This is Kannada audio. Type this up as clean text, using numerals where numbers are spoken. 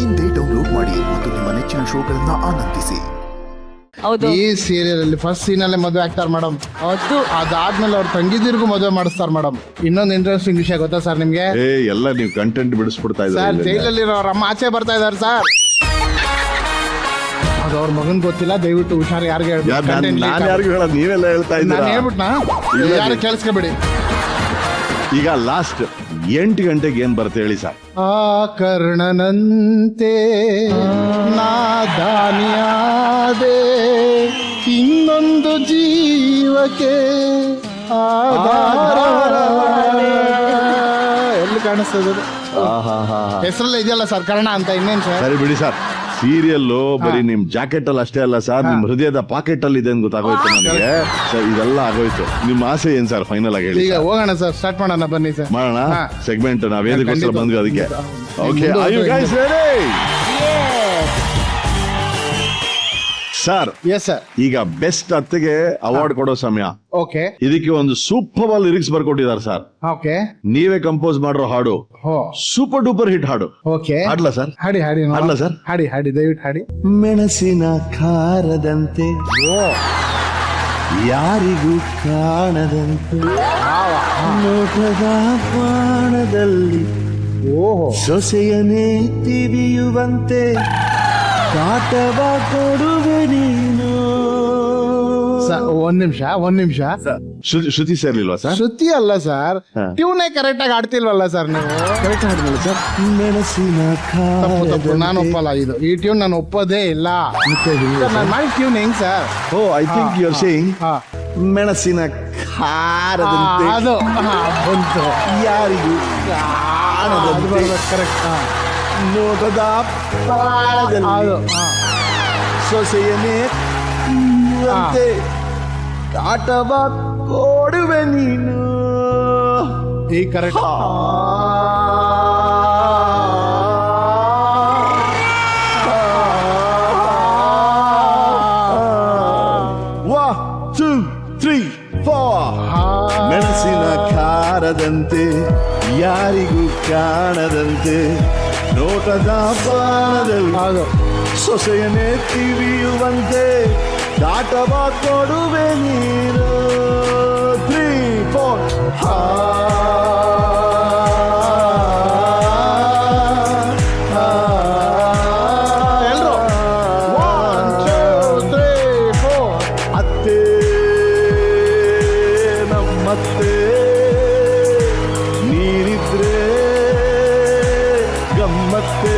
ಇಂದೇ ಡೌನ್ಲೋಡ್ ಮಾಡಿ ಮತ್ತು ನಿಮ್ಮ ನೆಚ್ಚಿನ ಶೋಗಳನ್ನ ಆನಂದಿಸಿ. ಈ ಸೀರಿಯಲ್ ಅಲ್ಲಿ ಫಸ್ಟ್ ಸೀನ್ ಅಲ್ಲೇ ಮದುವೆ ಆಗ್ತಾರೆ ಮೇಡಮ್. ಅದಾದ್ಮೇಲೆ ಅವ್ರ ತಂಗಿದಿರ್ಗೂ ಮದುವೆ ಮಾಡಿಸ್ತಾರೆ ಮೇಡಮ್. ಇನ್ನೊಂದು ಇಂಟ್ರೆಸ್ಟಿಂಗ್ ವಿಷಯ ಗೊತ್ತಾ ಸರ್ ನಿಮ್ಗೆ? ಎಲ್ಲ ನೀವು ಕಂಟೆಂಟ್ ಬಿಡಿಸ್ಬಿಡ್ತಾ ಸರ್ ಇದ್ದಾರೆ. ಜೈಲಲ್ಲಿರೋ ಅವ್ರ ಅಮ್ಮ ಆಚೆ ಬರ್ತಾ ಇದಾರೆ ಸರ್. ಅದು ಅವ್ರ ಮಗನ್ ಗೊತ್ತಿಲ್ಲ, ದಯವಿಟ್ಟು ಹುಷಾರು. ಯಾರಿಗೆ ನಾನು ಯಾರಿಗೂ ಹೇಳೋದು, ನೀವೆಲ್ಲ ಹೇಳ್ತಾ ನಾನು ಇದ್ದೀರಾ. ಹೇಳ್ಬಿಟ್ನಾ? ಯಾರು ಕೇಳಿಸ್ಕೊಬೇಡಿ. ಈಗ ಲಾಸ್ಟ್ 8 ಗಂಟೆಗೆ ಏನ್ ಬರುತ್ತೆ ಹೇಳಿ ಸರ್? ಆ ಕರ್ಣನಂತೆ ನಾದಾನಿಯಾದೆ ಇನ್ನೊಂದು ಜೀವಕ್ಕೆ ಆಧಾರ. ಎಲ್ಲಿ ಕಾಣಿಸ್ತದೆ? ಹೆಸರಲ್ಲ ಇದೆಯಲ್ಲ ಸರ್ ಕರ್ಣ ಅಂತ. ಇನ್ನೇನು ಸರ್? ಸರಿ ಬಿಡಿ ಸರ್. ಸೀರಿಯಲ್ ಬರೀ ನಿಮ್ ಜಾಕೆಟ್ ಅಲ್ಲಿ ಅಷ್ಟೇ ಅಲ್ಲ ಸರ್, ನಿಮ್ ಹೃದಯದ ಪಾಕೆಟ್ ಅಲ್ಲಿ ಇದೆ ಅಂತ ಗೊತ್ತಾಗೋಯ್ತು ನನಗೆ ಸರ್. ಇದೆಲ್ಲ ಆಗೋಯ್ತು. ನಿಮ್ಮ ಆಸೆ ಏನ್ ಸರ್ ಫೈನಲ್ ಆಗಿ ಹೇಳಿ? ಈಗ ಹೋಗೋಣ ಸರ್, ಸ್ಟಾರ್ಟ್ ಮಾಡೋಣ ಬನ್ನಿ ಸರ್. ಮಾಡೋಣ ಸೆಗ್ಮೆಂಟ್. ನಾವೇದಕ್ಕೋಸ್ಕರ ಬಂದ್ವಿ ಅದಕ್ಕೆ. Okay, are you guys ready? Sir yes sir. ಈಗ ಬೆಸ್ಟ್ ಅತ್ತೆಗೆ ಅವಾರ್ಡ್ ಕೊಡೋ ಸಮಯ. ಓಕೆ. ಇದಕ್ಕೆ ಒಂದು ಸೂಪರ್ ಲಿರಿಕ್ಸ್ ಬರ್ಕೊಟ್ಟಿದ್ದಾರೆ ಸರ್. ಓಕೆ. ನೀವೇ ಕಂಪೋಸ್ ಮಾಡಿರೋ ಹಾಡು, ಸೂಪರ್ ಡೂಪರ್ ಹಿಟ್ ಹಾಡು. ಓಕೆ. ಹಾಡ್ಲಾ ಸರ್? ಹಾಡಿ ಹಾಡಿ. ಹಾಡ್ಲಾ ಸರ್? ಹಾಡಿ ಹಾಡಿ, ದಯವಿಟ್ಟು ಹಾಡಿ. ಮೆಣಸಿನ ಖಾರದಂತೆ ಯಾರಿಗೂ ಕಾಣದಂತೆ ನೋಟದ ಬಾಣದಲ್ಲಿ ಸೊಸೆಯನೇ ತಿವಿಯುವಂತೆ ಕಾಟವ ಕೊಡುವೆ ನೀನು. ಒಂದ್ ನಿಮಿಷ. ಶ್ರುತಿ ಸೇರ್ಲಿಲ್ವಾ ಸರ್? ಶ್ರುತಿ ಅಲ್ಲ ಸರ್, ಟ್ಯೂನೇ ಕರೆಕ್ಟ್ ಆಗಿ ಆಡ್ತಿಲ್ವಲ್ಲ ಸರ್ ನೀವು? ಕರೆಕ್ಟ್ ಹಾಡಿಲ್ಲ ಸರ್. ಮೆಣಸಿನ ತಪ್ಪು, ನಾನು ಒಪ್ಪಲ್ಲ. ಈ ಟ್ಯೂನ್ ನಾನು ಒಪ್ಪೋದೇ ಇಲ್ಲ. ನಾನು ಮಾಡಿ ಟ್ಯೂನ್ ಹೆಂಗ್ sir? Oh, I think you are saying ಮೆಣಸಿನ ಖಾರದಂತೆ ಅದು ಬಂತು. ಯಾರಿಗೂ ಕಾಣದಂತೆ ಕರೆಕ್ಟ್. ನೋಟದ ಬಾಣದಲ್ಲಿ ಸೊಸೆಯನೇ ತಿವಿಯುವಂತೆ ಕಾಟವ ಕೊಡುವೆ ನೀನು. ಈ ಕರೆಕ್ಟ್. ಮೆಣಸಿನ ಖಾರದಂತೆ ಯಾರಿಗೂ ಕಾಣದಂತೆ ನೋಟದ ಬಾಣದಲ್ಲಿ ಸೊಸೆಯನೇ ತಿವಿಯುವಂತೆ ಕಾಟವ ಕೊಡುವೆ ನೀರು. 3, 4 ಅತ್ತೆ ನಮ್ಮತ್ತೆ ನೀರಿದ್ರೆ ಗಮ್ಮತ್ತೆ.